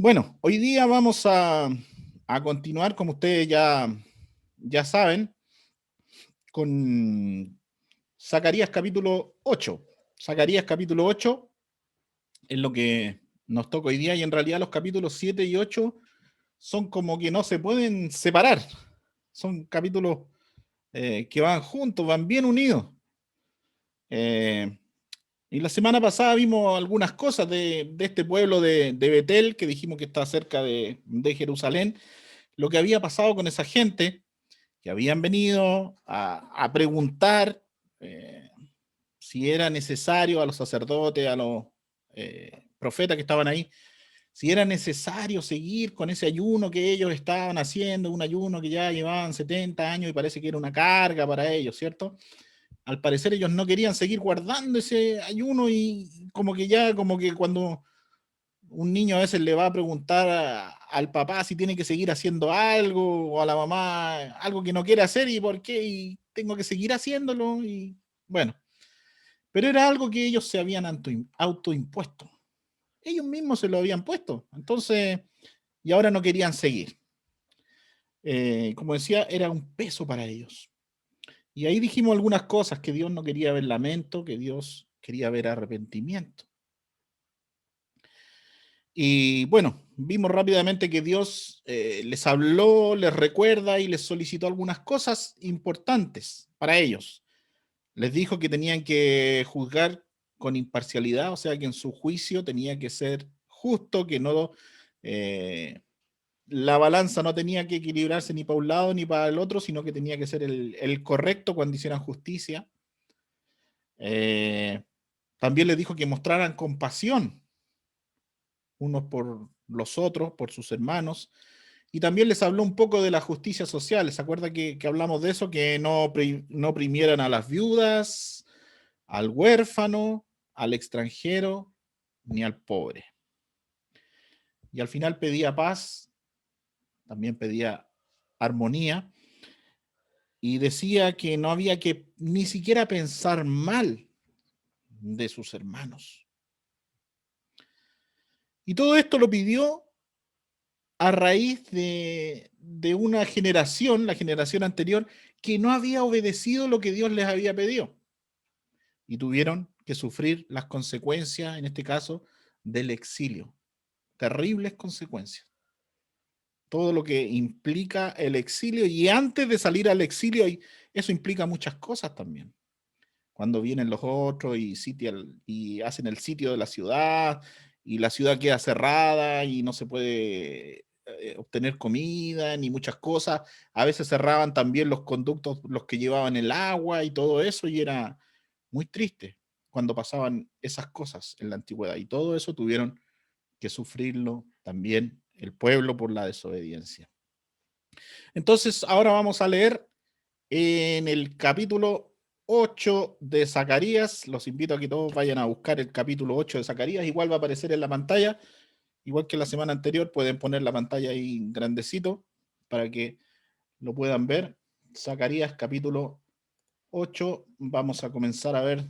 Bueno, hoy día vamos a continuar, como ustedes ya saben, con Zacarías capítulo 8. Zacarías capítulo 8 es lo que nos toca hoy día y en realidad los capítulos 7 y 8 son como que no se pueden separar. Son capítulos que van juntos, van bien unidos. Eh, y la semana pasada vimos algunas cosas de este pueblo de Betel, que dijimos que está cerca de Jerusalén, lo que había pasado con esa gente que habían venido a preguntar si era necesario a los sacerdotes, a los profetas que estaban ahí, si era necesario seguir con ese ayuno que ellos estaban haciendo, un ayuno que ya llevaban 70 años y parece que era una carga para ellos, ¿cierto? Al parecer ellos no querían seguir guardando ese ayuno y como que ya, como que cuando un niño a veces le va a preguntar al papá si tiene que seguir haciendo algo o a la mamá algo que no quiere hacer y por qué y tengo que seguir haciéndolo y bueno, pero era algo que ellos se habían autoimpuesto. Ellos mismos se lo habían puesto. Entonces, y ahora no querían seguir. Como decía, era un peso para ellos. Y ahí dijimos algunas cosas, que Dios no quería ver lamento, que Dios quería ver arrepentimiento. Y bueno, vimos rápidamente que Dios les habló, les recuerda y les solicitó algunas cosas importantes para ellos. Les dijo que tenían que juzgar con imparcialidad, o sea que en su juicio tenía que ser justo, que no la balanza no tenía que equilibrarse ni para un lado ni para el otro, sino que tenía que ser el correcto cuando hicieran justicia. Eh, También les dijo que mostraran compasión unos por los otros, por sus hermanos, y también les habló un poco de la justicia social. ¿Se acuerda que hablamos de eso? Que no oprimieran a las viudas, al huérfano, al extranjero, ni al pobre. Y al final pedía paz, también pedía armonía, y decía que no había que ni siquiera pensar mal de sus hermanos. Y todo esto lo pidió a raíz de una generación, la generación anterior, que no había obedecido lo que Dios les había pedido. Y tuvieron que sufrir las consecuencias, en este caso, del exilio. Terribles consecuencias. Todo lo que implica el exilio. Y antes de salir al exilio, eso implica muchas cosas también. Cuando vienen los otros y hacen el sitio de la ciudad queda cerrada y no se puede obtener comida ni muchas cosas. A veces cerraban también los conductos, los que llevaban el agua y todo eso, y era muy triste cuando pasaban esas cosas en la antigüedad. Y todo eso tuvieron que sufrirlo también el pueblo por la desobediencia. Entonces, ahora vamos a leer en el capítulo 8 de Zacarías. Los invito a que todos vayan a buscar el capítulo 8 de Zacarías. Igual va a aparecer en la pantalla, igual que la semana anterior. Pueden poner la pantalla ahí grandecito para que lo puedan ver. Zacarías capítulo 8. Vamos a comenzar a ver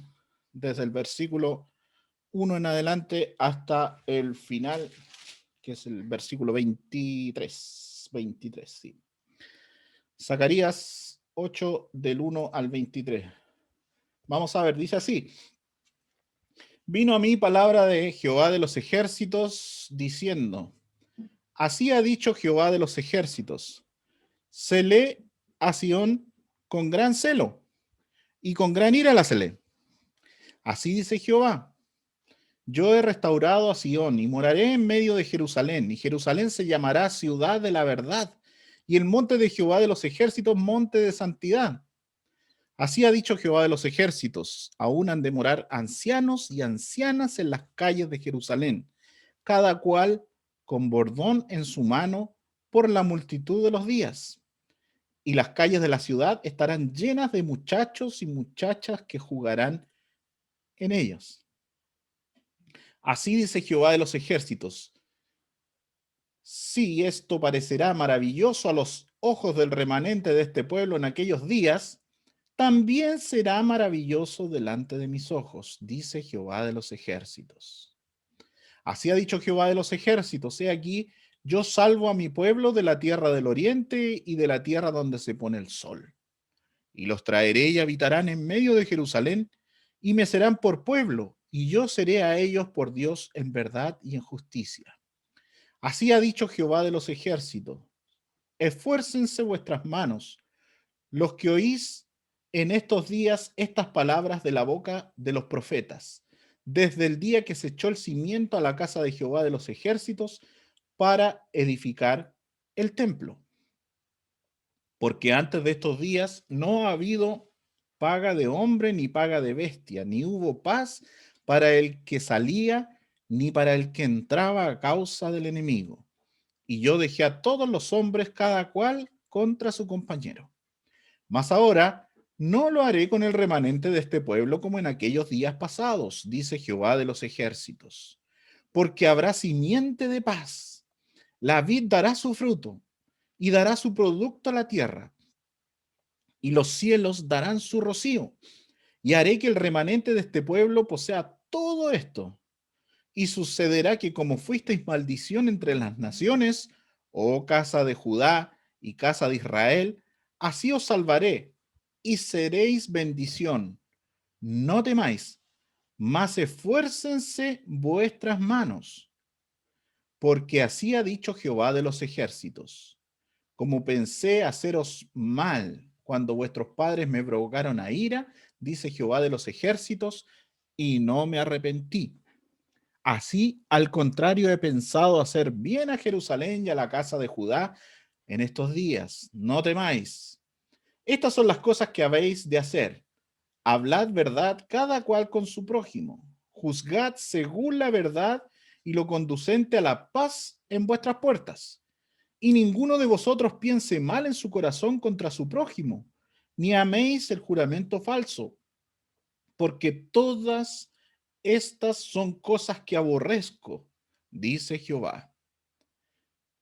desde el versículo 1 en adelante hasta el final, que es el versículo 23. 23, sí. Zacarías 8 del 1 al 23. Vamos a ver, dice así: vino a mí palabra de Jehová de los ejércitos, diciendo, así ha dicho Jehová de los ejércitos, celé a Sión con gran celo, y con gran ira la celé. Así dice Jehová, yo he restaurado a Sión, y moraré en medio de Jerusalén, y Jerusalén se llamará ciudad de la verdad, y el monte de Jehová de los ejércitos, monte de santidad. Así ha dicho Jehová de los ejércitos, aún han de morar ancianos y ancianas en las calles de Jerusalén, cada cual con bordón en su mano por la multitud de los días. Y las calles de la ciudad estarán llenas de muchachos y muchachas que jugarán en ellas. Así dice Jehová de los ejércitos, sí, esto parecerá maravilloso a los ojos del remanente de este pueblo en aquellos días, también será maravilloso delante de mis ojos, dice Jehová de los ejércitos. Así ha dicho Jehová de los ejércitos, he aquí, yo salvo a mi pueblo de la tierra del oriente y de la tierra donde se pone el sol. Y los traeré y habitarán en medio de Jerusalén, y me serán por pueblo, y yo seré a ellos por Dios en verdad y en justicia. Así ha dicho Jehová de los ejércitos, esfuércense vuestras manos, los que oís en estos días estas palabras de la boca de los profetas, desde el día que se echó el cimiento a la casa de Jehová de los ejércitos para edificar el templo. Porque antes de estos días no ha habido paga de hombre ni paga de bestia, ni hubo paz para el que salía, ni para el que entraba a causa del enemigo. Y yo dejé a todos los hombres cada cual contra su compañero. Mas ahora no lo haré con el remanente de este pueblo como en aquellos días pasados, dice Jehová de los ejércitos, porque habrá simiente de paz. La vid dará su fruto y dará su producto a la tierra, y los cielos darán su rocío, y haré que el remanente de este pueblo posea todo esto. Y sucederá que como fuisteis maldición entre las naciones, oh casa de Judá y casa de Israel, así os salvaré y seréis bendición. No temáis, mas esfuércense vuestras manos, porque así ha dicho Jehová de los ejércitos. Como pensé haceros mal cuando vuestros padres me provocaron a ira, dice Jehová de los ejércitos, y no me arrepentí. Así, al contrario, he pensado hacer bien a Jerusalén y a la casa de Judá en estos días. No temáis. Estas son las cosas que habéis de hacer. Hablad verdad cada cual con su prójimo. Juzgad según la verdad y lo conducente a la paz en vuestras puertas. Y ninguno de vosotros piense mal en su corazón contra su prójimo, ni améis el juramento falso, porque todas estas son cosas que aborrezco, dice Jehová.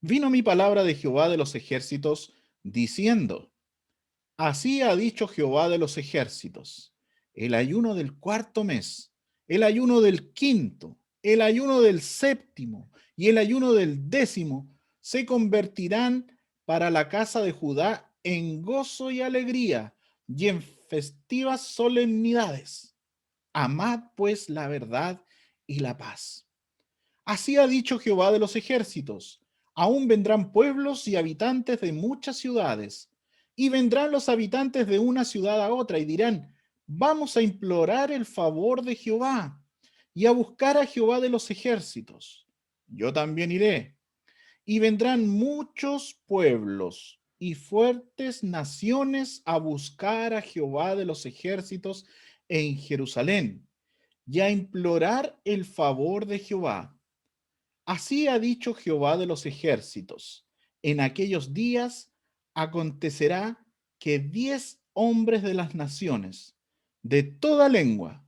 Vino mi palabra de Jehová de los ejércitos, diciendo, así ha dicho Jehová de los ejércitos, el ayuno del cuarto mes, el ayuno del quinto, el ayuno del séptimo y el ayuno del décimo se convertirán para la casa de Judá en gozo y alegría y en festivas solemnidades. Amad pues la verdad y la paz. Así ha dicho Jehová de los ejércitos. Aún vendrán pueblos y habitantes de muchas ciudades, y vendrán los habitantes de una ciudad a otra y dirán, vamos a implorar el favor de Jehová y a buscar a Jehová de los ejércitos. Yo también iré. Y vendrán muchos pueblos y fuertes naciones a buscar a Jehová de los ejércitos en Jerusalén y a implorar el favor de Jehová. Así ha dicho Jehová de los ejércitos. En aquellos días acontecerá que 10 hombres de las naciones, de toda lengua,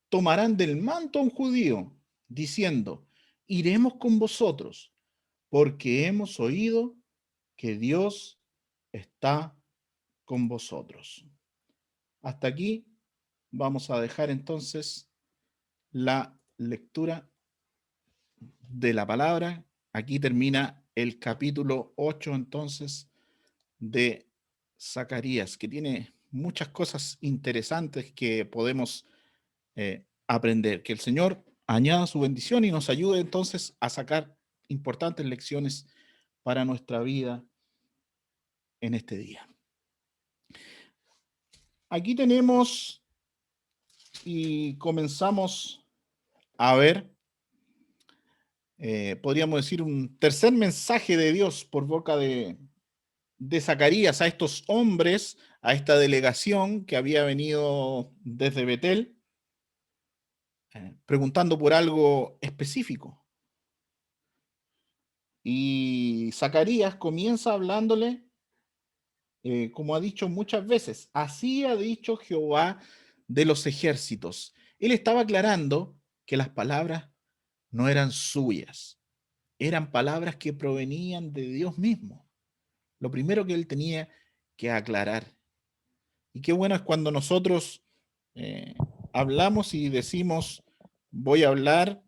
tomarán del manto a un judío, diciendo, iremos con vosotros, porque hemos oído que Dios está con vosotros. Hasta aquí vamos a dejar entonces la lectura de la palabra. Aquí termina el capítulo 8 entonces de Zacarías, que tiene muchas cosas interesantes que podemos aprender. Que el Señor añada su bendición y nos ayude entonces a sacar importantes lecciones para nuestra vida en este día. Aquí tenemos y comenzamos a ver, podríamos decir, un tercer mensaje de Dios por boca de Zacarías a estos hombres, a esta delegación que había venido desde Betel, preguntando por algo específico. Y Zacarías comienza hablándole, como ha dicho muchas veces, así ha dicho Jehová de los ejércitos. Él estaba aclarando que las palabras no eran suyas, eran palabras que provenían de Dios mismo. Lo primero que él tenía que aclarar. Y qué bueno es cuando nosotros hablamos y decimos, voy a hablar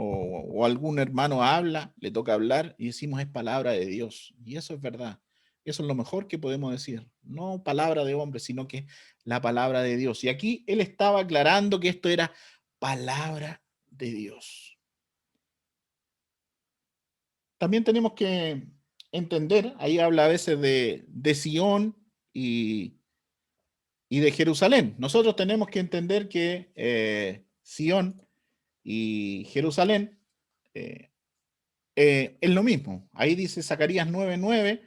o algún hermano habla, le toca hablar y decimos es palabra de Dios. Y eso es verdad. Eso es lo mejor que podemos decir. No palabra de hombre, sino que la palabra de Dios. Y aquí él estaba aclarando que esto era palabra de Dios. También tenemos que entender, ahí habla a veces de Sión y de Jerusalén. Nosotros tenemos que entender que Sión y Jerusalén es lo mismo. Ahí dice Zacarías 9:9,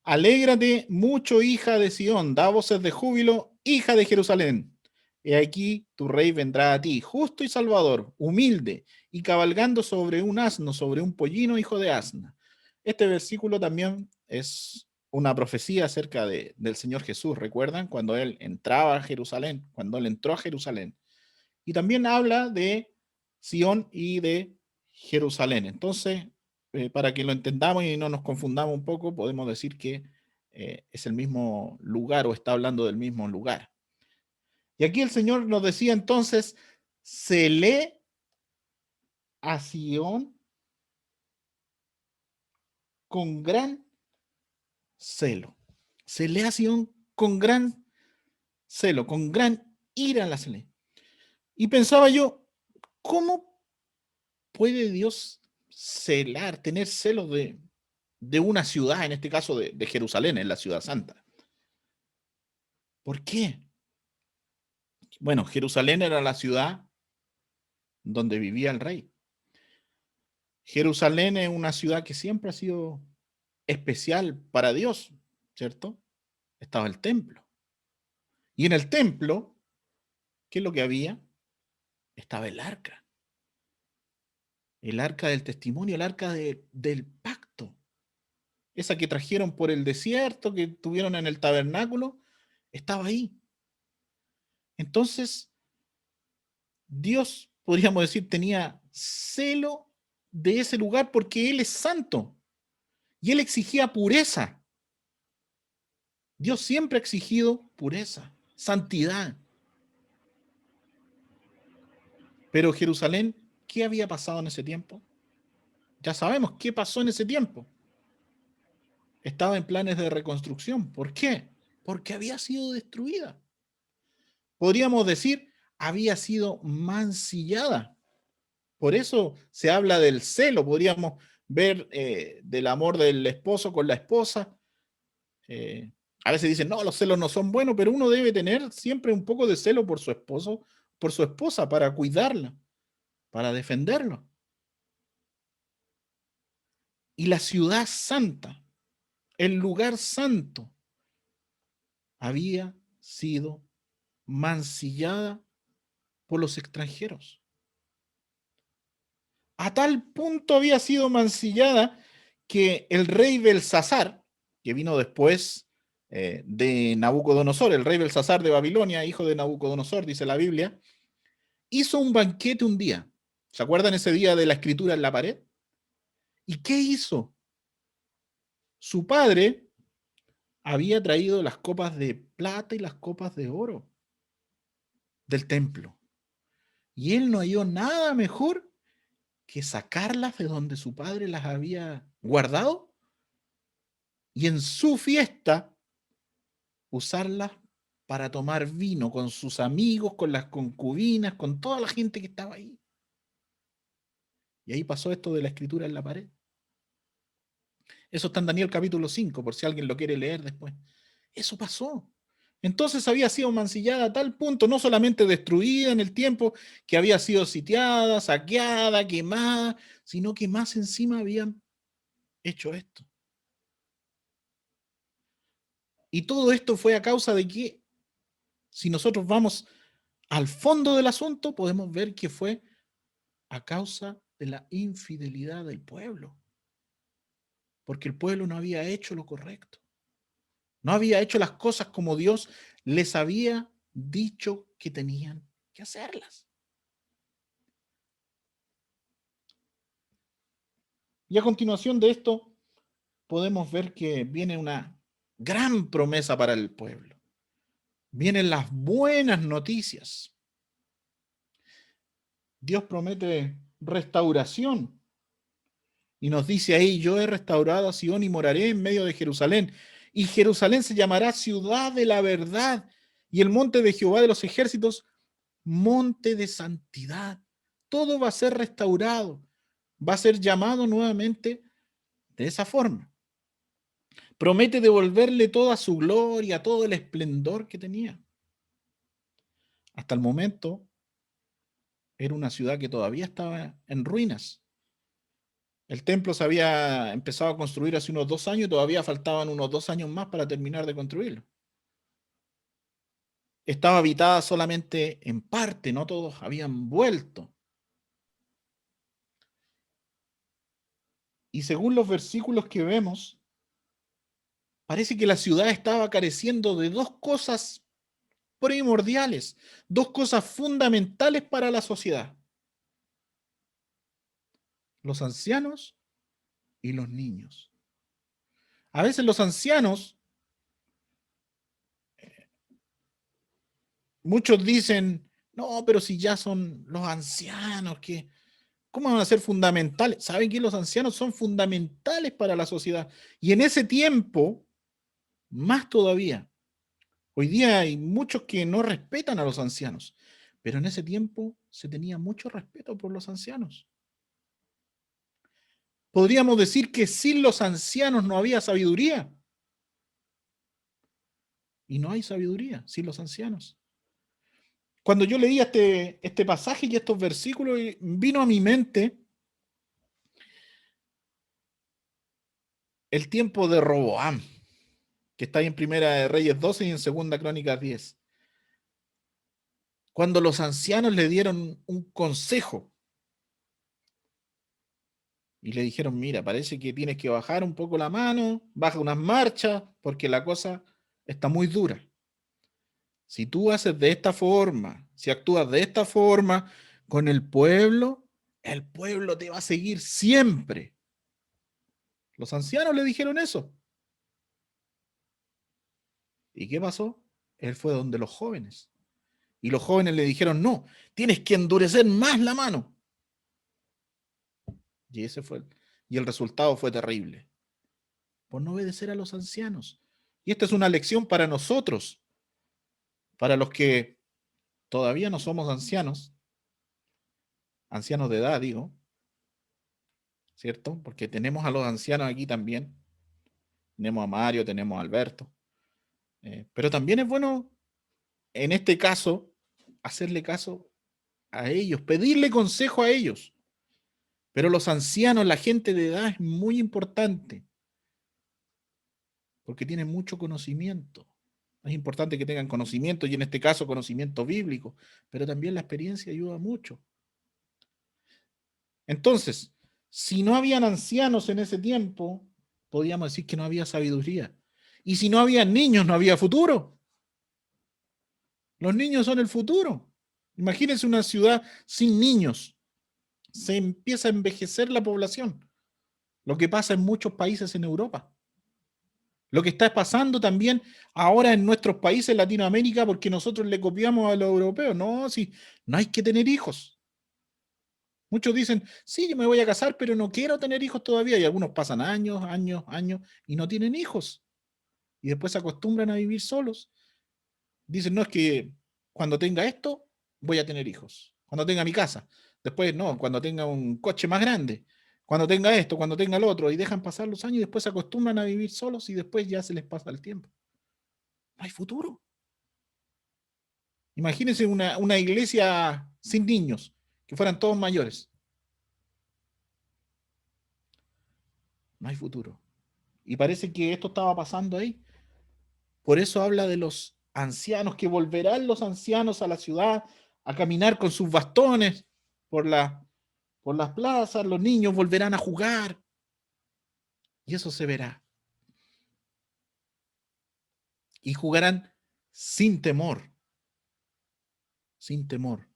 alégrate mucho, hija de Sión, da voces de júbilo, hija de Jerusalén. He aquí tu rey vendrá a ti, justo y salvador, humilde, y cabalgando sobre un asno, sobre un pollino, hijo de asna. Este versículo también es una profecía acerca del Señor Jesús. ¿Recuerdan? Cuando él entraba a Jerusalén, cuando él entró a Jerusalén. Y también habla de Sión y de Jerusalén. Entonces, para que lo entendamos y no nos confundamos un poco, podemos decir que es el mismo lugar o está hablando del mismo lugar. Y aquí el Señor nos decía entonces, se lee a Sión con gran celo. Se lee a Sión con gran celo, con gran ira la se lee. Y pensaba yo, ¿cómo puede Dios celar, tener celos de una ciudad, en este caso de Jerusalén, en la ciudad santa? ¿Por qué? Bueno, Jerusalén era la ciudad donde vivía el rey. Jerusalén es una ciudad que siempre ha sido especial para Dios, ¿cierto? Estaba el templo. Y en el templo, ¿qué es lo que había? Estaba el arca del testimonio, el arca del pacto. Esa que trajeron por el desierto, que tuvieron en el tabernáculo, estaba ahí. Entonces, Dios, podríamos decir, tenía celo de ese lugar porque Él es santo y Él exigía pureza. Dios siempre ha exigido pureza, santidad. Pero Jerusalén, ¿qué había pasado en ese tiempo? Ya sabemos qué pasó en ese tiempo. Estaba en planes de reconstrucción. ¿Por qué? Porque había sido destruida. Podríamos decir, había sido mancillada. Por eso se habla del celo. Podríamos ver del amor del esposo con la esposa. A veces dicen, no, los celos no son buenos, pero uno debe tener siempre un poco de celo por su esposo, por su esposa, para cuidarla, para defenderlo. Y la ciudad santa, el lugar santo, había sido mancillada por los extranjeros. A tal punto había sido mancillada que el rey Belsasar, que vino después de Nabucodonosor, el rey Belsasar de Babilonia, hijo de Nabucodonosor, dice la Biblia, hizo un banquete un día. ¿Se acuerdan ese día de la escritura en la pared? ¿Y qué hizo? Su padre había traído las copas de plata y las copas de oro del templo. Y él no halló nada mejor que sacarlas de donde su padre las había guardado y en su fiesta usarlas para tomar vino con sus amigos, con las concubinas, con toda la gente que estaba ahí. Y ahí pasó esto de la escritura en la pared. Eso está en Daniel capítulo 5, por si alguien lo quiere leer después. Eso pasó. Entonces había sido mancillada a tal punto, no solamente destruida en el tiempo, que había sido sitiada, saqueada, quemada, sino que más encima habían hecho esto. Y todo esto fue a causa de que, si nosotros vamos al fondo del asunto, podemos ver que fue a causa de la infidelidad del pueblo. Porque el pueblo no había hecho lo correcto. No había hecho las cosas como Dios les había dicho que tenían que hacerlas. Y a continuación de esto, podemos ver que viene una gran promesa para el pueblo. Vienen las buenas noticias. Dios promete restauración. Y nos dice ahí, yo he restaurado a Sion y moraré en medio de Jerusalén. Y Jerusalén se llamará ciudad de la verdad. Y el monte de Jehová de los ejércitos, monte de santidad. Todo va a ser restaurado. Va a ser llamado nuevamente de esa forma. Promete devolverle toda su gloria, todo el esplendor que tenía. Hasta el momento era una ciudad que todavía estaba en ruinas. El templo se había empezado a construir hace unos 2 años y todavía faltaban unos 2 años más para terminar de construirlo. Estaba habitada solamente en parte, no todos habían vuelto. Y según los versículos que vemos, parece que la ciudad estaba careciendo de dos cosas primordiales, dos cosas fundamentales para la sociedad: los ancianos y los niños. A veces los ancianos, muchos dicen, no, pero si ya son los ancianos, ¿cómo van a ser fundamentales? ¿Saben que los ancianos son fundamentales para la sociedad? Y en ese tiempo, más todavía. Hoy día hay muchos que no respetan a los ancianos, pero en ese tiempo se tenía mucho respeto por los ancianos. Podríamos decir que sin los ancianos no había sabiduría. Y no hay sabiduría sin los ancianos. Cuando yo leía este pasaje y estos versículos, vino a mi mente el tiempo de Roboam, que está ahí en Primera de Reyes 12 y en Segunda Crónicas 10. Cuando los ancianos le dieron un consejo y le dijeron, mira, parece que tienes que bajar un poco la mano, baja unas marchas, porque la cosa está muy dura. Si tú haces de esta forma, si actúas de esta forma con el pueblo te va a seguir siempre. Los ancianos le dijeron eso. ¿Y qué pasó? Él fue donde los jóvenes. Y los jóvenes le dijeron, no, tienes que endurecer más la mano. Y ese fue y el resultado fue terrible. Por no obedecer a los ancianos. Y esta es una lección para nosotros, para los que todavía no somos ancianos, ancianos de edad, digo, ¿cierto? Porque tenemos a los ancianos aquí también. Tenemos a Mario, tenemos a Alberto. Pero también es bueno, en este caso, hacerle caso a ellos, pedirle consejo a ellos. Pero los ancianos, la gente de edad es muy importante, porque tienen mucho conocimiento. Es importante que tengan conocimiento, y en este caso conocimiento bíblico, pero también la experiencia ayuda mucho. Entonces, si no habían ancianos en ese tiempo, podríamos decir que no había sabiduría. Y si no había niños, no había futuro. Los niños son el futuro. Imagínense una ciudad sin niños. Se empieza a envejecer la población. Lo que pasa en muchos países en Europa. Lo que está pasando también ahora en nuestros países en Latinoamérica, porque nosotros le copiamos a los europeos. No, si no hay que tener hijos. Muchos dicen, sí, yo me voy a casar, pero no quiero tener hijos todavía. Y algunos pasan años, años, años y no tienen hijos. Y después se acostumbran a vivir solos. Dicen, no, es que cuando tenga esto, voy a tener hijos. Cuando tenga mi casa. Después, no, cuando tenga un coche más grande. Cuando tenga esto, cuando tenga lo otro. Y dejan pasar los años y después se acostumbran a vivir solos y después ya se les pasa el tiempo. No hay futuro. Imagínense una iglesia sin niños, que fueran todos mayores. No hay futuro. Y parece que esto estaba pasando ahí. Por eso habla de los ancianos, que volverán los ancianos a la ciudad a caminar con sus bastones por, por las plazas, los niños volverán a jugar. Y eso se verá. Y jugarán sin temor. Sin temor.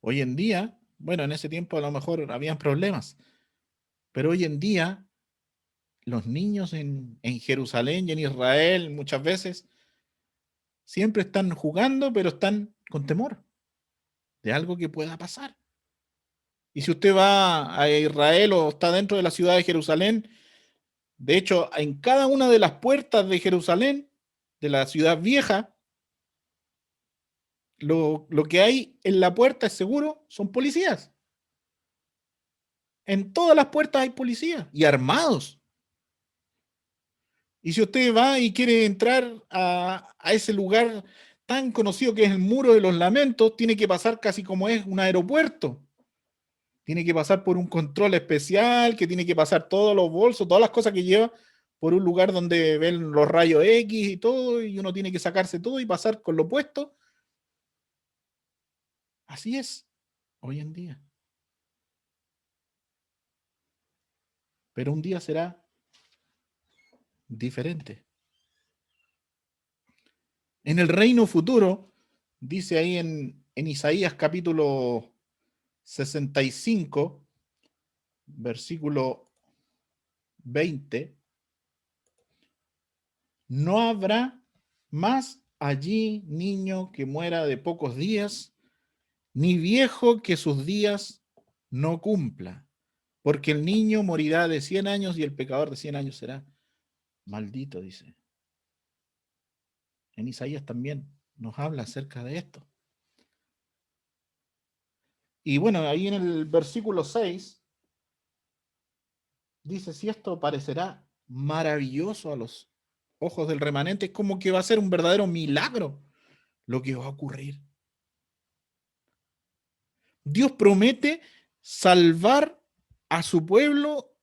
Hoy en día, bueno, en ese tiempo a lo mejor habían problemas, pero hoy en día los niños en Jerusalén y en Israel muchas veces siempre están jugando, pero están con temor de algo que pueda pasar. Y si usted va a Israel o está dentro de la ciudad de Jerusalén, de hecho, en cada una de las puertas de Jerusalén, de la ciudad vieja, lo que hay en la puerta es seguro, son policías. En todas las puertas hay policías y armados. Y si usted va y quiere entrar a ese lugar tan conocido que es el Muro de los Lamentos, tiene que pasar casi como es un aeropuerto. Tiene que pasar por un control especial, que tiene que pasar todos los bolsos, todas las cosas que lleva por un lugar donde ven los rayos X y todo, y uno tiene que sacarse todo y pasar con lo puesto. Así es hoy en día. Pero un día será diferente. En el reino futuro, dice ahí en Isaías capítulo 65, versículo 20, no habrá más allí niño que muera de pocos días, ni viejo que sus días no cumpla, porque el niño morirá de 100 años y el pecador de 100 años será maldito, dice. En Isaías también nos habla acerca de esto. Y bueno, ahí en el versículo 6 dice, si esto parecerá maravilloso a los ojos del remanente, es como que va a ser un verdadero milagro lo que va a ocurrir. Dios promete salvar a su pueblo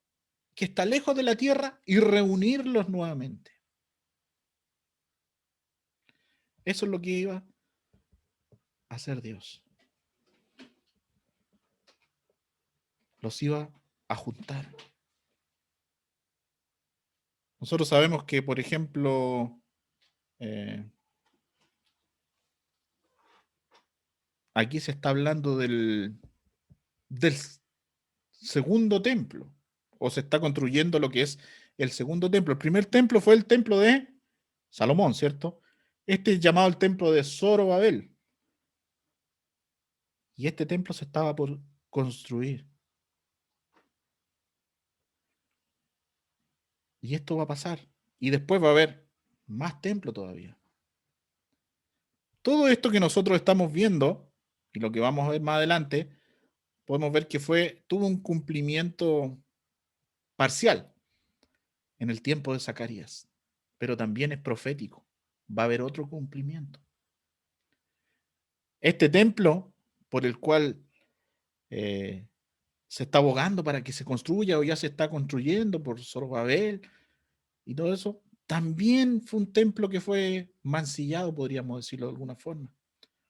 que está lejos de la tierra y reunirlos nuevamente. Eso es lo que iba a hacer Dios. Los iba a juntar. Nosotros sabemos que, por ejemplo, aquí se está hablando del segundo templo, o se está construyendo lo que es el segundo templo. El primer templo fue el templo de Salomón, ¿cierto? Este es llamado el templo de Zorobabel. Y este templo se estaba por construir. Y esto va a pasar. Y después va a haber más templo todavía. Todo esto que nosotros estamos viendo, y lo que vamos a ver más adelante, podemos ver que tuvo un cumplimiento parcial en el tiempo de Zacarías, pero también es profético. Va a haber otro cumplimiento. Este templo por el cual se está abogando para que se construya o ya se está construyendo por Zorobabel y todo eso, también fue un templo que fue mancillado, podríamos decirlo de alguna forma.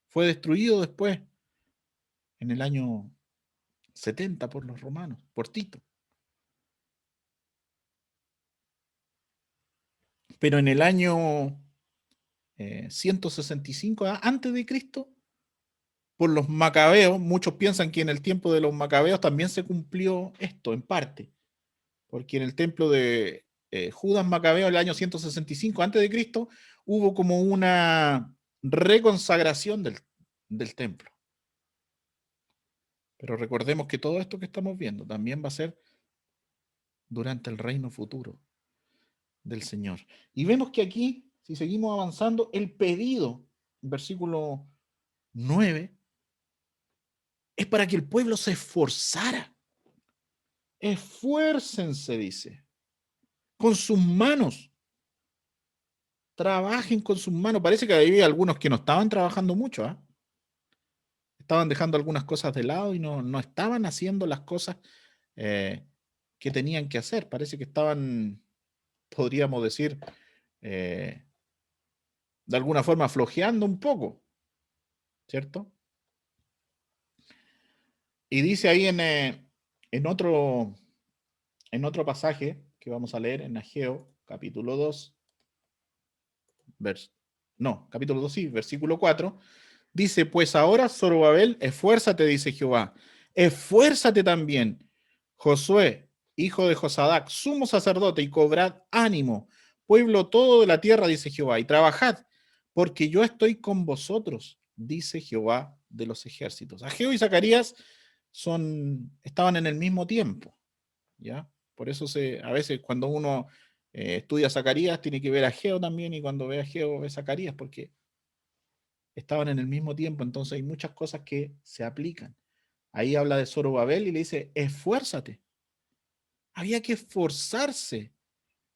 Fue destruido después, en el año 70 por los romanos, por Tito. Pero en el año 165 antes de Cristo, por los macabeos, muchos piensan que en el tiempo de los macabeos también se cumplió esto en parte, porque en el templo de Judas Macabeo, el año 165 antes de Cristo, hubo como una reconsagración del templo. Pero recordemos que todo esto que estamos viendo también va a ser durante el reino futuro del Señor. Y vemos que aquí, si seguimos avanzando, el pedido, versículo 9, es para que el pueblo se esforzara. Esfuércense, dice, con sus manos. Trabajen con sus manos. Parece que había algunos que no estaban trabajando mucho, ¿eh? Estaban dejando algunas cosas de lado y no estaban haciendo las cosas eh, que tenían que hacer. Parece que estaban, podríamos decir, de alguna forma flojeando un poco, ¿cierto? Y dice ahí en otro pasaje que vamos a leer en Ageo, capítulo 2, capítulo 2, sí, versículo 4, dice, pues ahora, Zorobabel, esfuérzate, dice Jehová, esfuérzate también, Josué, hijo de Josadac, sumo sacerdote, y cobrad ánimo, pueblo todo de la tierra, dice Jehová, y trabajad, porque yo estoy con vosotros, dice Jehová de los ejércitos. Ageo y Zacarías estaban en el mismo tiempo, ¿ya? Por eso a veces cuando uno estudia Zacarías tiene que ver a Ageo también, y cuando ve a Ageo ve a Zacarías, porque estaban en el mismo tiempo. Entonces hay muchas cosas que se aplican. Ahí habla de Zorobabel y le dice, esfuérzate. Había que esforzarse.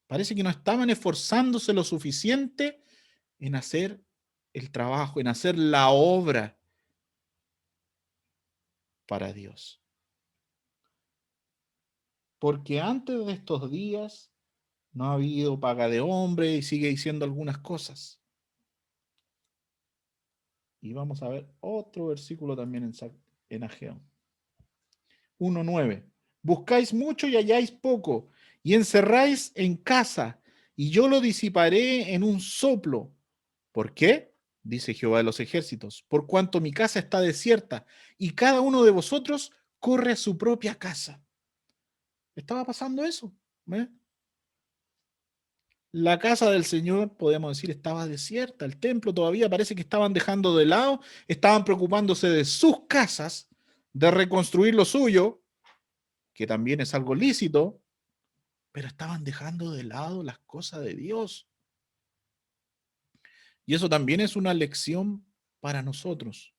Parece que no estaban esforzándose lo suficiente en hacer el trabajo, en hacer la obra para Dios. Porque antes de estos días no ha habido paga de hombre, y sigue diciendo algunas cosas. Y vamos a ver otro versículo también en Ageo. 1:9. Buscáis mucho y halláis poco, y encerráis en casa, y yo lo disiparé en un soplo. ¿Por qué? Dice Jehová de los ejércitos, por cuanto mi casa está desierta, y cada uno de vosotros corre a su propia casa. Estaba pasando eso. ¿Eh? La casa del Señor, podemos decir, estaba desierta. El templo todavía parece que estaban dejando de lado, estaban preocupándose de sus casas, de reconstruir lo suyo, que también es algo lícito, pero estaban dejando de lado las cosas de Dios. Y eso también es una lección para nosotros.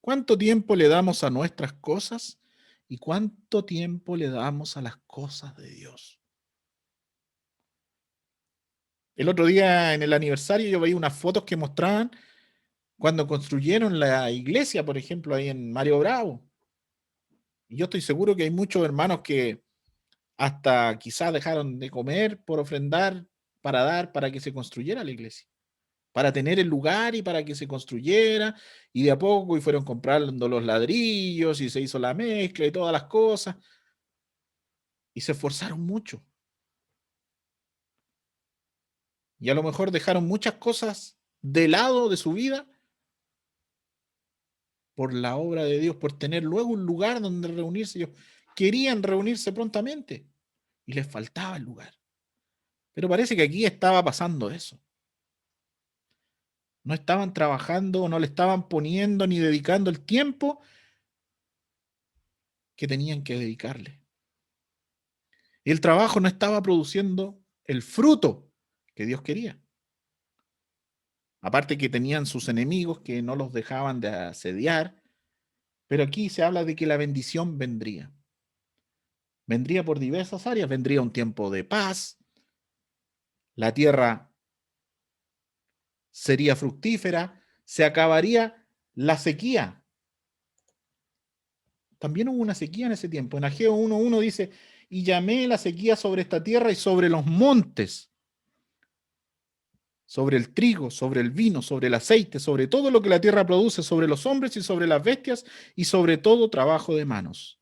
¿Cuánto tiempo le damos a nuestras cosas y cuánto tiempo le damos a las cosas de Dios? El otro día en el aniversario yo veía unas fotos que mostraban cuando construyeron la iglesia, por ejemplo, ahí en Mario Bravo. Y yo estoy seguro que hay muchos hermanos que hasta quizás dejaron de comer por ofrendar para dar para que se construyera la iglesia, para tener el lugar y para que se construyera, y de a poco y fueron comprando los ladrillos y se hizo la mezcla y todas las cosas, y se esforzaron mucho. Y a lo mejor dejaron muchas cosas de lado de su vida por la obra de Dios, por tener luego un lugar donde reunirse. Ellos querían reunirse prontamente y les faltaba el lugar. Pero parece que aquí estaba pasando eso. No estaban trabajando, no le estaban poniendo ni dedicando el tiempo que tenían que dedicarle. Y el trabajo no estaba produciendo el fruto que Dios quería. Aparte que tenían sus enemigos que no los dejaban de asediar, pero aquí se habla de que la bendición vendría. Vendría por diversas áreas, vendría un tiempo de paz, la tierra sería fructífera, se acabaría la sequía. También hubo una sequía en ese tiempo. En Ageo 1:1 dice, y llamé la sequía sobre esta tierra y sobre los montes, sobre el trigo, sobre el vino, sobre el aceite, sobre todo lo que la tierra produce, sobre los hombres y sobre las bestias y sobre todo trabajo de manos.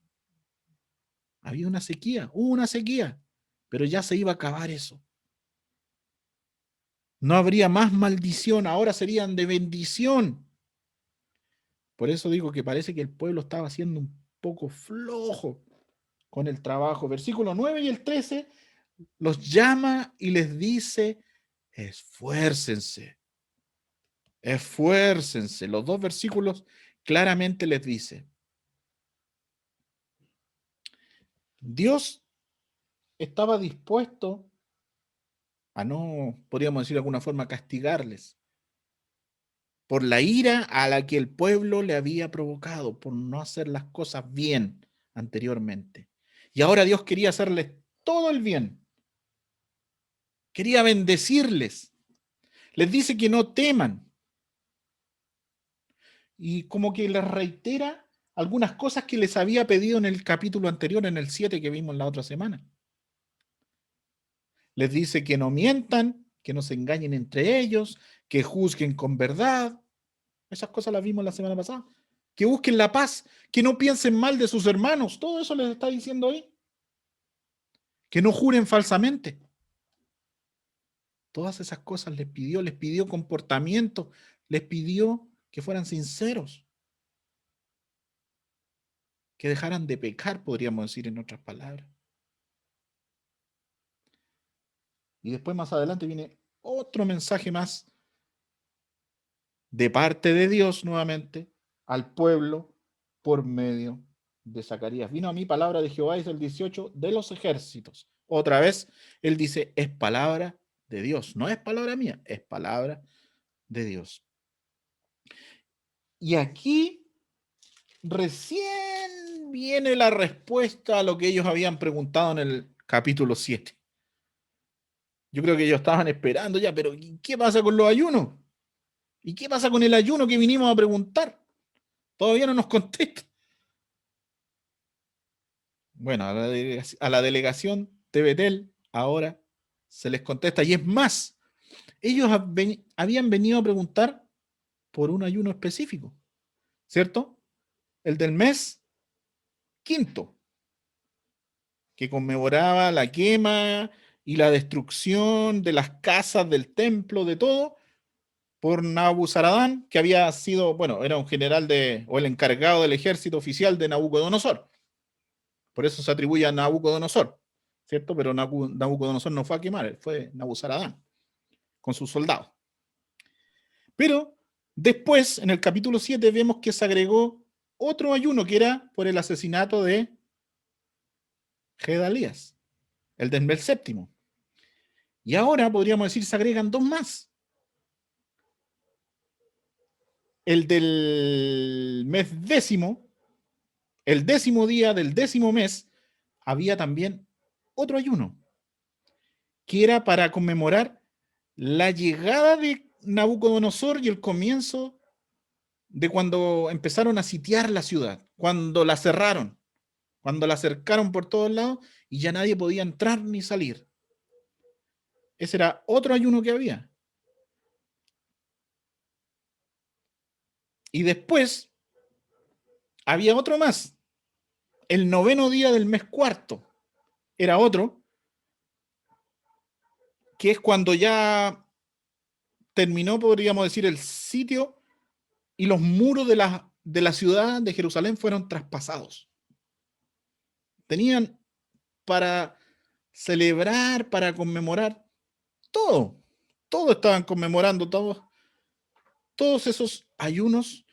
Había una sequía, hubo una sequía, pero ya se iba a acabar eso. No habría más maldición, ahora serían de bendición. Por eso digo que parece que el pueblo estaba siendo un poco flojo con el trabajo. Versículo 9 y el 13 los llama y les dice, esfuércense, esfuércense. Los dos versículos claramente les dice, Dios estaba dispuesto a no, podríamos decir de alguna forma, castigarles por la ira a la que el pueblo le había provocado, por no hacer las cosas bien anteriormente. Y ahora Dios quería hacerles todo el bien, quería bendecirles, les dice que no teman, y como que les reitera algunas cosas que les había pedido en el capítulo anterior, en el 7 que vimos la otra semana. Les dice que no mientan, que no se engañen entre ellos, que juzguen con verdad. Esas cosas las vimos la semana pasada. Que busquen la paz, que no piensen mal de sus hermanos. Todo eso les está diciendo ahí. Que no juren falsamente. Todas esas cosas les pidió comportamiento, les pidió que fueran sinceros, que dejaran de pecar, podríamos decir en otras palabras. Y después más adelante viene otro mensaje más de parte de Dios nuevamente al pueblo por medio de Zacarías. Vino a mí palabra de Jehová, dice el 18, de los ejércitos. Otra vez, él dice, es palabra de Dios. No es palabra mía, es palabra de Dios. Y aquí recién viene la respuesta a lo que ellos habían preguntado en el capítulo 7. Yo creo que ellos estaban esperando ya, pero ¿qué pasa con los ayunos? ¿Y qué pasa con el ayuno que vinimos a preguntar? Todavía no nos contesta. Bueno, a la delegación de Betel ahora se les contesta. Y es más, ellos habían venido a preguntar por un ayuno específico, ¿cierto? El del mes quinto, que conmemoraba la quema y la destrucción de las casas, del templo, de todo, por Nabuzaradán, que había sido, bueno, era un general o el encargado del ejército oficial de Nabucodonosor. Por eso se atribuye a Nabucodonosor, ¿cierto? Pero Nabucodonosor no fue a quemar, fue Nabuzaradán con sus soldados. Pero después, en el capítulo 7, vemos que se agregó otro ayuno que era por el asesinato de Gedalías, el del mes séptimo. Y ahora podríamos decir se agregan dos más. El del mes décimo, el 10º día del 10º mes, había también otro ayuno, que era para conmemorar la llegada de Nabucodonosor y el comienzo de cuando empezaron a sitiar la ciudad, cuando la cerraron, cuando la cercaron por todos lados y ya nadie podía entrar ni salir. Ese era otro ayuno que había. Y después había otro más. El 9º día del mes cuarto era otro, que es cuando ya terminó, podríamos decir, el sitio y los muros de la ciudad de Jerusalén fueron traspasados. Tenían para celebrar, para conmemorar, todo. Todo estaban conmemorando, todos esos ayunos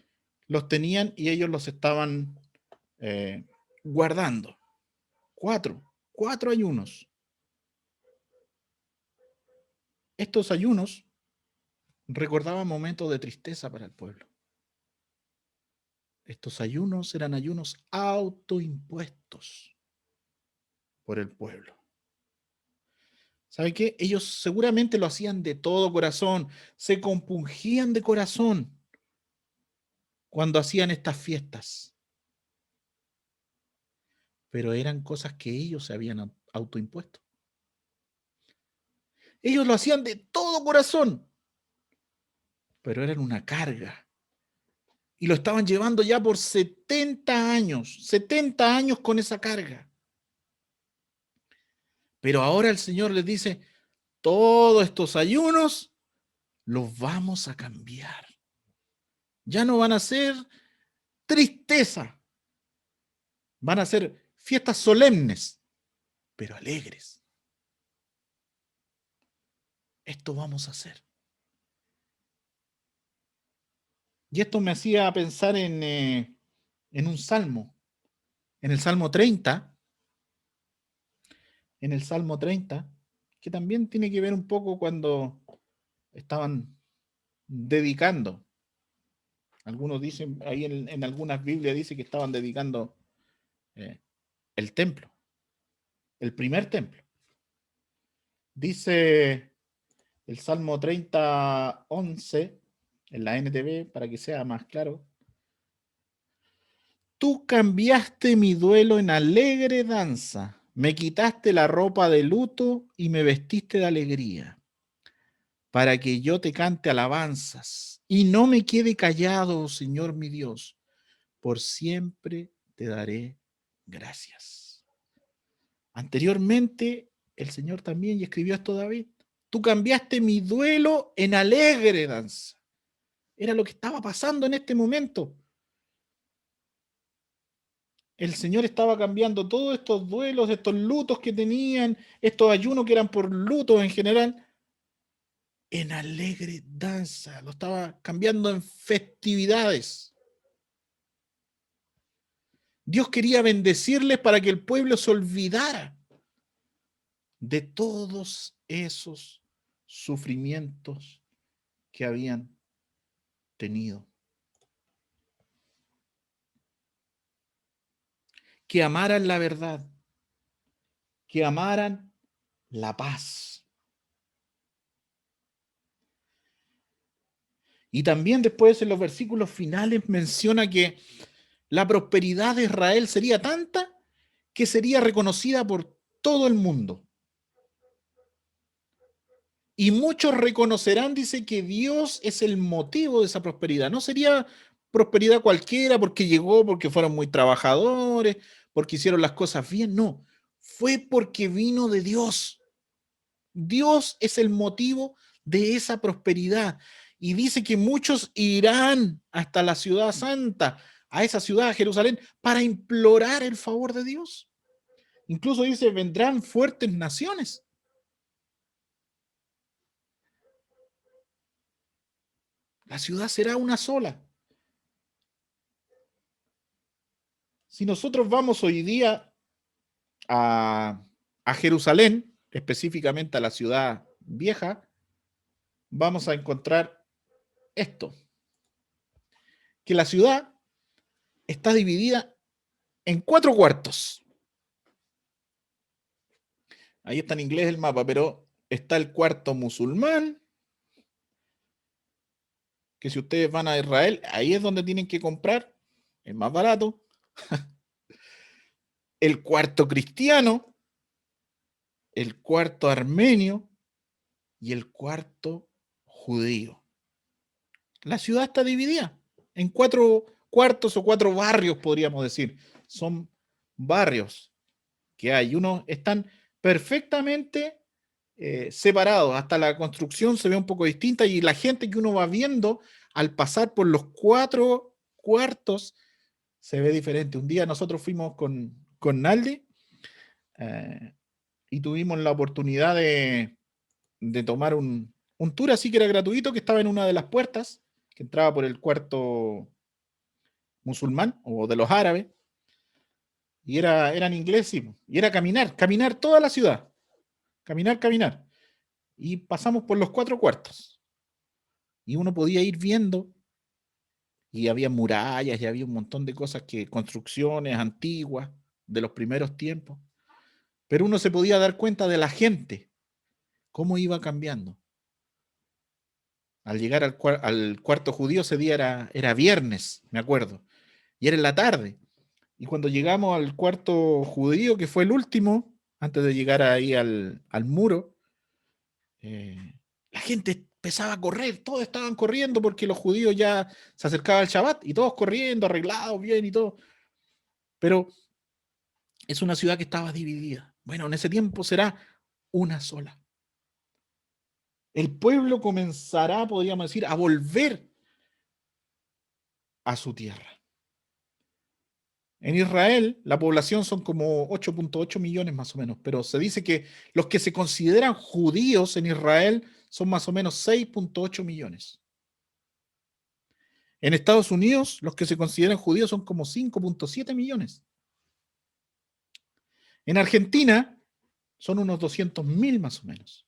los tenían y ellos los estaban guardando. Cuatro ayunos. Estos ayunos recordaban momentos de tristeza para el pueblo. Estos ayunos eran ayunos autoimpuestos por el pueblo. ¿Sabe qué? Ellos seguramente lo hacían de todo corazón, se compungían de corazón cuando hacían estas fiestas, pero eran cosas que ellos se habían autoimpuesto. Ellos lo hacían de todo corazón, pero eran una carga. Y lo estaban llevando ya por 70 años con esa carga. Pero ahora el Señor les dice, todos estos ayunos los vamos a cambiar. Ya no van a ser tristeza, van a ser fiestas solemnes, pero alegres. Esto vamos a hacer. Y esto me hacía pensar en un salmo, en el Salmo 30, que también tiene que ver un poco cuando estaban dedicando. Algunos dicen, ahí en algunas Biblias dice que estaban dedicando el templo, el primer templo. Dice el Salmo 30, 11, en la NTV, para que sea más claro. Tú cambiaste mi duelo en alegre danza, me quitaste la ropa de luto y me vestiste de alegría, para que yo te cante alabanzas y no me quede callado, Señor mi Dios, por siempre te daré gracias. Anteriormente, el Señor también escribió esto a David. Tú cambiaste mi duelo en alegre danza. Era lo que estaba pasando en este momento. El Señor estaba cambiando todos estos duelos, estos lutos que tenían, estos ayunos que eran por lutos en general, en alegre danza, lo estaba cambiando en festividades. Dios quería bendecirles para que el pueblo se olvidara de todos esos sufrimientos que habían tenido. Que amaran la verdad, que amaran la paz. Y también después en los versículos finales menciona que la prosperidad de Israel sería tanta que sería reconocida por todo el mundo. Y muchos reconocerán, dice, que Dios es el motivo de esa prosperidad. No sería prosperidad cualquiera porque llegó, porque fueron muy trabajadores, porque hicieron las cosas bien. No, fue porque vino de Dios. Dios es el motivo de esa prosperidad. Y dice que muchos irán hasta la ciudad santa, a esa ciudad, Jerusalén, para implorar el favor de Dios. Incluso dice, vendrán fuertes naciones. La ciudad será una sola. Si nosotros vamos hoy día a Jerusalén, específicamente a la ciudad vieja, vamos a encontrar esto, que la ciudad está dividida en 4 cuartos. Ahí está en inglés el mapa, pero está el cuarto musulmán, que si ustedes van a Israel, ahí es donde tienen que comprar, es más barato. El cuarto cristiano, el cuarto armenio y el cuarto judío. La ciudad está dividida en 4 cuartos o 4 barrios, podríamos decir. Son barrios que hay. Unos están perfectamente separados. Hasta la construcción se ve un poco distinta y la gente que uno va viendo al pasar por los 4 cuartos se ve diferente. Un día nosotros fuimos con Naldi y tuvimos la oportunidad de tomar un tour así que era gratuito, que estaba en una de las puertas, que entraba por el cuarto musulmán o de los árabes, y era en inglés, sí, y era caminar toda la ciudad, caminar. Y pasamos por los 4 cuartos, y uno podía ir viendo, y había murallas, y había un montón de cosas, construcciones antiguas de los primeros tiempos, pero uno se podía dar cuenta de la gente, cómo iba cambiando. Al llegar al cuarto judío ese día era viernes, me acuerdo, y era en la tarde. Y cuando llegamos al cuarto judío, que fue el último, antes de llegar ahí al muro, la gente empezaba a correr, todos estaban corriendo porque los judíos ya se acercaba el Shabbat y todos corriendo, arreglados bien y todo. Pero es una ciudad que estaba dividida. Bueno, en ese tiempo será una sola. El pueblo comenzará, podríamos decir, a volver a su tierra. En Israel, la población son como 8.8 millones más o menos, pero se dice que los que se consideran judíos en Israel son más o menos 6.8 millones. En Estados Unidos, los que se consideran judíos son como 5.7 millones. En Argentina, son unos 200.000 más o menos.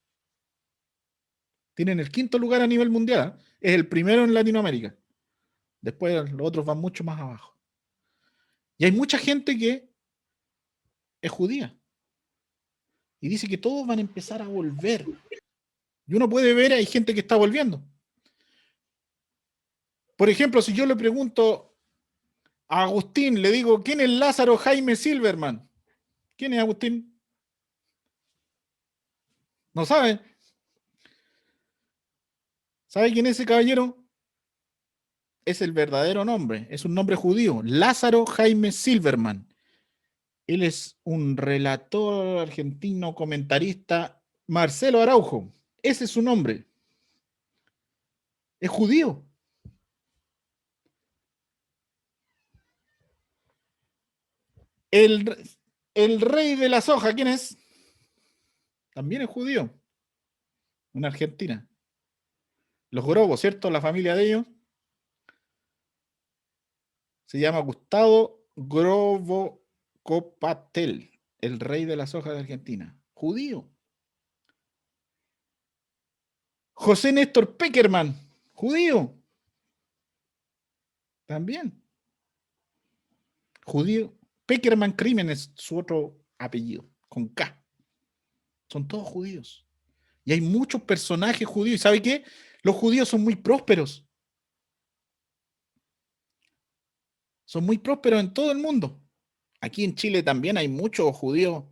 Tienen el quinto lugar a nivel mundial, ¿eh? Es el primero en Latinoamérica. Después los otros van mucho más abajo. Y hay mucha gente que es judía. Y dice que todos van a empezar a volver. Y uno puede ver, hay gente que está volviendo. Por ejemplo, si yo le pregunto a Agustín, le digo, ¿quién es Lázaro Jaime Silverman? ¿Quién es Agustín? ¿No sabe? ¿Sabe quién es ese caballero? Es el verdadero nombre, es un nombre judío, Lázaro Jaime Silverman. Él es un relator argentino, comentarista, Marcelo Araujo. Ese es su nombre. Es judío. El, el rey de la soja, ¿quién es? También es judío. Una Argentina. Los Grovos, ¿cierto? La familia de ellos se llama Gustavo Grovo Copatel, el rey de la soja de Argentina. Judío. José Néstor Peckerman, judío. También. Judío. Peckerman Crimen es su otro apellido, con K. Son todos judíos. Y hay muchos personajes judíos. ¿Y sabe qué? Los judíos son muy prósperos. Son muy prósperos en todo el mundo. Aquí en Chile también hay muchos judíos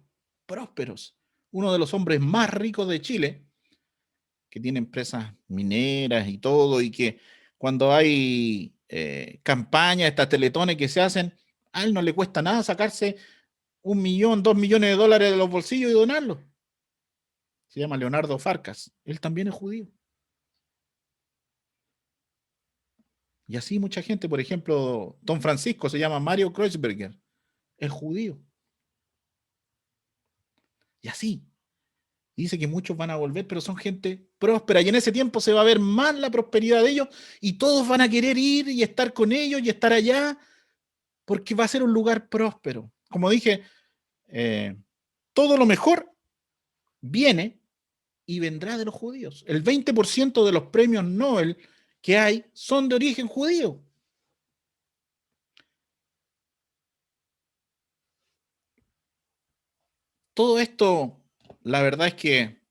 prósperos. Uno de los hombres más ricos de Chile, que tiene empresas mineras y todo, y que cuando hay campañas, estas teletones que se hacen, a él no le cuesta nada sacarse 1 millón, 2 millones de dólares de los bolsillos y donarlos. Se llama Leonardo Farcas. Él también es judío. Y así mucha gente, por ejemplo, Don Francisco se llama Mario Kreuzberger, es judío. Y así. Dice que muchos van a volver, pero son gente próspera. Y en ese tiempo se va a ver más la prosperidad de ellos y todos van a querer ir y estar con ellos y estar allá porque va a ser un lugar próspero. Como dije, todo lo mejor viene y vendrá de los judíos. El 20% de los premios Nobel que hay son de origen judío. Todo esto, la verdad es que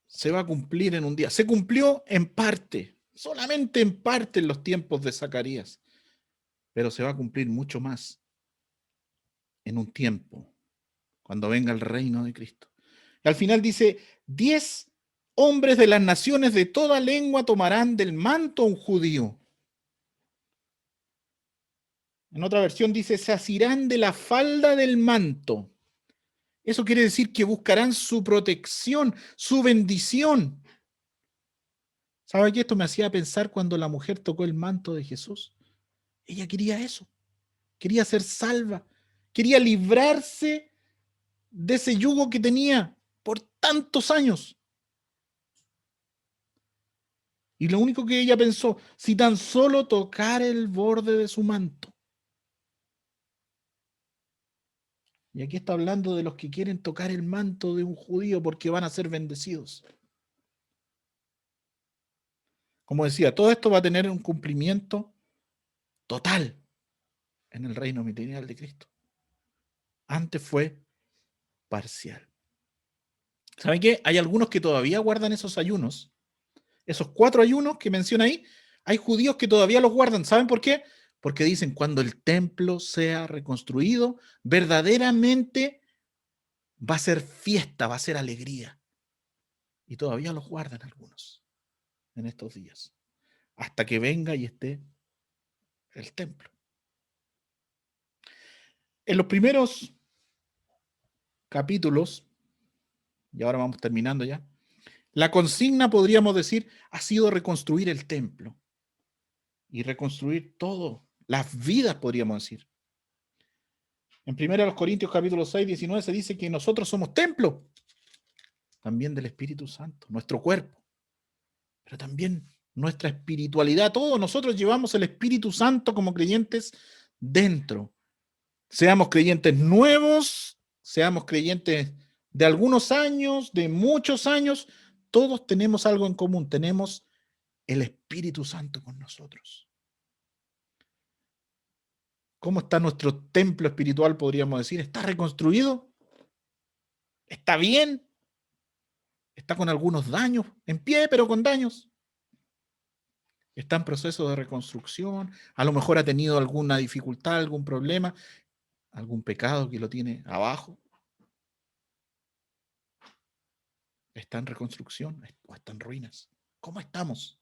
se va a cumplir en un día. Se cumplió en parte, solamente en parte en los tiempos de Zacarías, pero se va a cumplir mucho más en un tiempo, cuando venga el reino de Cristo. Y al final dice, 10 hombres de las naciones de toda lengua tomarán del manto a un judío. En otra versión dice, se asirán de la falda del manto. Eso quiere decir que buscarán su protección, su bendición. ¿Sabe qué? Esto me hacía pensar cuando la mujer tocó el manto de Jesús. Ella quería eso, quería ser salva, quería librarse de ese yugo que tenía por tantos años. Y lo único que ella pensó, si tan solo tocar el borde de su manto. Y aquí está hablando de los que quieren tocar el manto de un judío porque van a ser bendecidos. Como decía, todo esto va a tener un cumplimiento total en el reino milenial de Cristo. Antes fue parcial. ¿Saben qué? Hay algunos que todavía guardan esos ayunos. Esos 4 ayunos que menciona ahí, hay judíos que todavía los guardan. ¿Saben por qué? Porque dicen, cuando el templo sea reconstruido, verdaderamente va a ser fiesta, va a ser alegría. Y todavía los guardan algunos en estos días, hasta que venga y esté el templo. En los primeros capítulos, y ahora vamos terminando ya, la consigna, podríamos decir, ha sido reconstruir el templo y reconstruir todo, las vidas, podríamos decir. En 1 Corintios capítulo 6, 19 se dice que nosotros somos templo también del Espíritu Santo, nuestro cuerpo, pero también nuestra espiritualidad. Todos nosotros llevamos el Espíritu Santo como creyentes dentro. Seamos creyentes nuevos, seamos creyentes de algunos años, de muchos años, todos tenemos algo en común, tenemos el Espíritu Santo con nosotros. ¿Cómo está nuestro templo espiritual, podríamos decir? ¿Está reconstruido? ¿Está bien? ¿Está con algunos daños? En pie, pero con daños. Está en proceso de reconstrucción. A lo mejor ha tenido alguna dificultad, algún problema, algún pecado que lo tiene abajo. ¿Está en reconstrucción o está en ruinas? ¿Cómo estamos?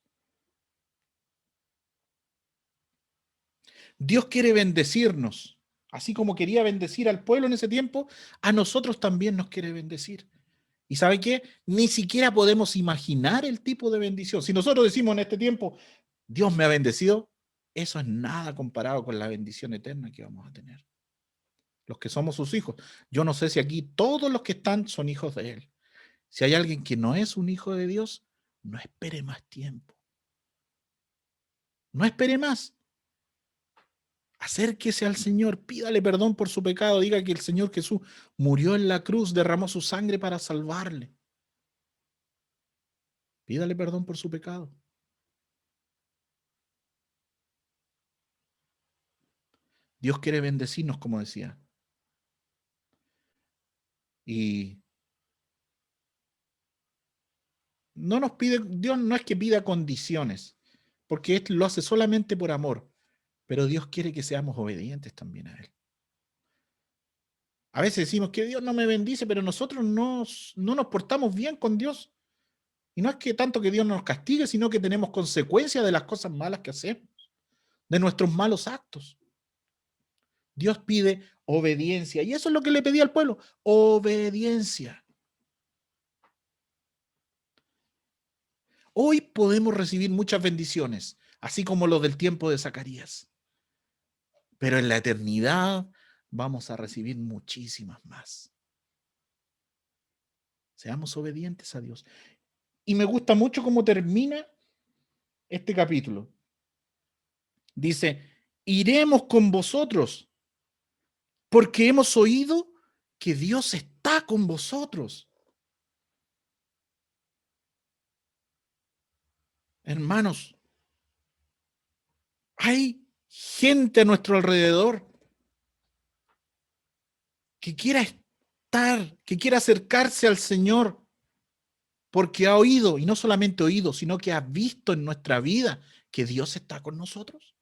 Dios quiere bendecirnos. Así como quería bendecir al pueblo en ese tiempo, a nosotros también nos quiere bendecir. ¿Y sabe qué? Ni siquiera podemos imaginar el tipo de bendición. Si nosotros decimos en este tiempo, Dios me ha bendecido, eso es nada comparado con la bendición eterna que vamos a tener. Los que somos sus hijos. Yo no sé si aquí todos los que están son hijos de Él. Si hay alguien que no es un hijo de Dios, no espere más tiempo. No espere más. Acérquese al Señor, pídale perdón por su pecado, diga que el Señor Jesús murió en la cruz, derramó su sangre para salvarle. Pídale perdón por su pecado. Dios quiere bendecirnos, como decía. Y no nos pide, Dios no es que pida condiciones, porque Él lo hace solamente por amor, pero Dios quiere que seamos obedientes también a Él. A veces decimos que Dios no me bendice, pero nosotros no nos portamos bien con Dios. Y no es que tanto que Dios nos castigue, sino que tenemos consecuencias de las cosas malas que hacemos, de nuestros malos actos. Dios pide obediencia. Y eso es lo que le pedía al pueblo, obediencia. Hoy podemos recibir muchas bendiciones, así como los del tiempo de Zacarías. Pero en la eternidad vamos a recibir muchísimas más. Seamos obedientes a Dios. Y me gusta mucho cómo termina este capítulo. Dice, iremos con vosotros, porque hemos oído que Dios está con vosotros. Hermanos, hay gente a nuestro alrededor que quiera estar, que quiera acercarse al Señor, porque ha oído, y no solamente oído, sino que ha visto en nuestra vida que Dios está con nosotros.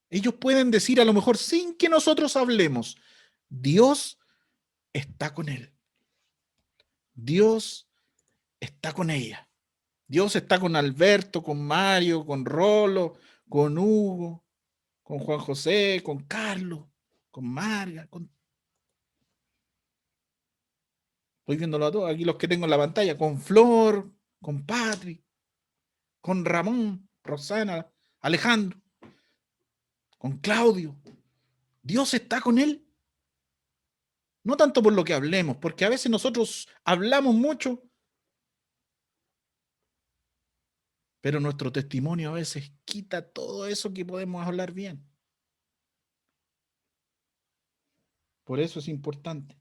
Ellos pueden decir a lo mejor sin que nosotros hablemos, Dios está con él. Dios está con ella. Dios está con Alberto, con Mario, con Rolo, con Hugo, con Juan José, con Carlos, con Marga, con... Estoy viéndolo a todos, aquí los que tengo en la pantalla, con Flor, con Patrick, con Ramón, Rosana, Alejandro, con Claudio. Dios está con él. No tanto por lo que hablemos, porque a veces nosotros hablamos mucho, pero nuestro testimonio a veces quita todo eso que podemos hablar bien. Por eso es importante.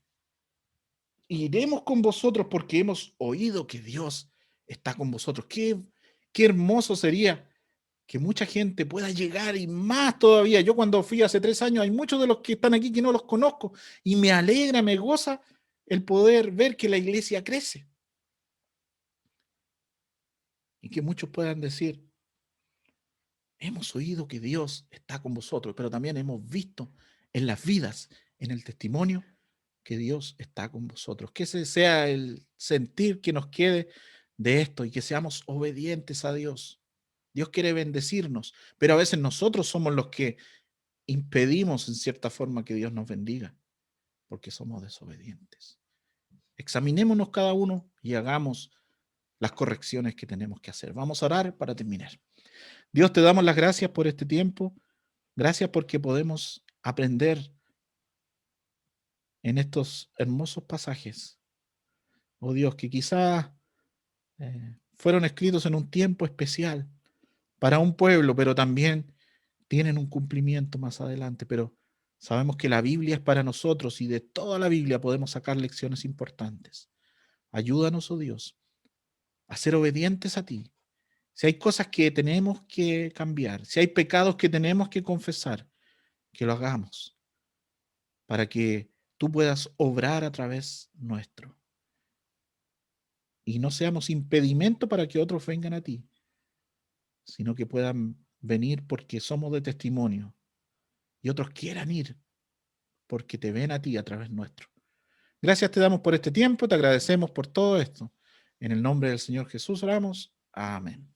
Iremos con vosotros porque hemos oído que Dios está con vosotros. Qué hermoso sería que mucha gente pueda llegar y más todavía. Yo cuando fui hace 3 años, hay muchos de los que están aquí que no los conozco y me alegra, me goza el poder ver que la iglesia crece. Y que muchos puedan decir, hemos oído que Dios está con vosotros, pero también hemos visto en las vidas, en el testimonio, que Dios está con vosotros. Que ese sea el sentir que nos quede de esto y que seamos obedientes a Dios. Dios quiere bendecirnos, pero a veces nosotros somos los que impedimos en cierta forma que Dios nos bendiga, porque somos desobedientes. Examinémonos cada uno y hagamos las correcciones que tenemos que hacer. Vamos a orar para terminar. Dios, te damos las gracias por este tiempo. Gracias porque podemos aprender en estos hermosos pasajes. Oh Dios, que quizás fueron escritos en un tiempo especial para un pueblo, pero también tienen un cumplimiento más adelante. Pero sabemos que la Biblia es para nosotros y de toda la Biblia podemos sacar lecciones importantes. Ayúdanos, oh Dios, a ser obedientes a ti. Si hay cosas que tenemos que cambiar, si hay pecados que tenemos que confesar, que lo hagamos para que tú puedas obrar a través nuestro y no seamos impedimento para que otros vengan a ti, sino que puedan venir porque somos de testimonio y otros quieran ir porque te ven a ti a través nuestro. Gracias te damos por este tiempo, te agradecemos por todo esto. En el nombre del Señor Jesús oramos. Amén.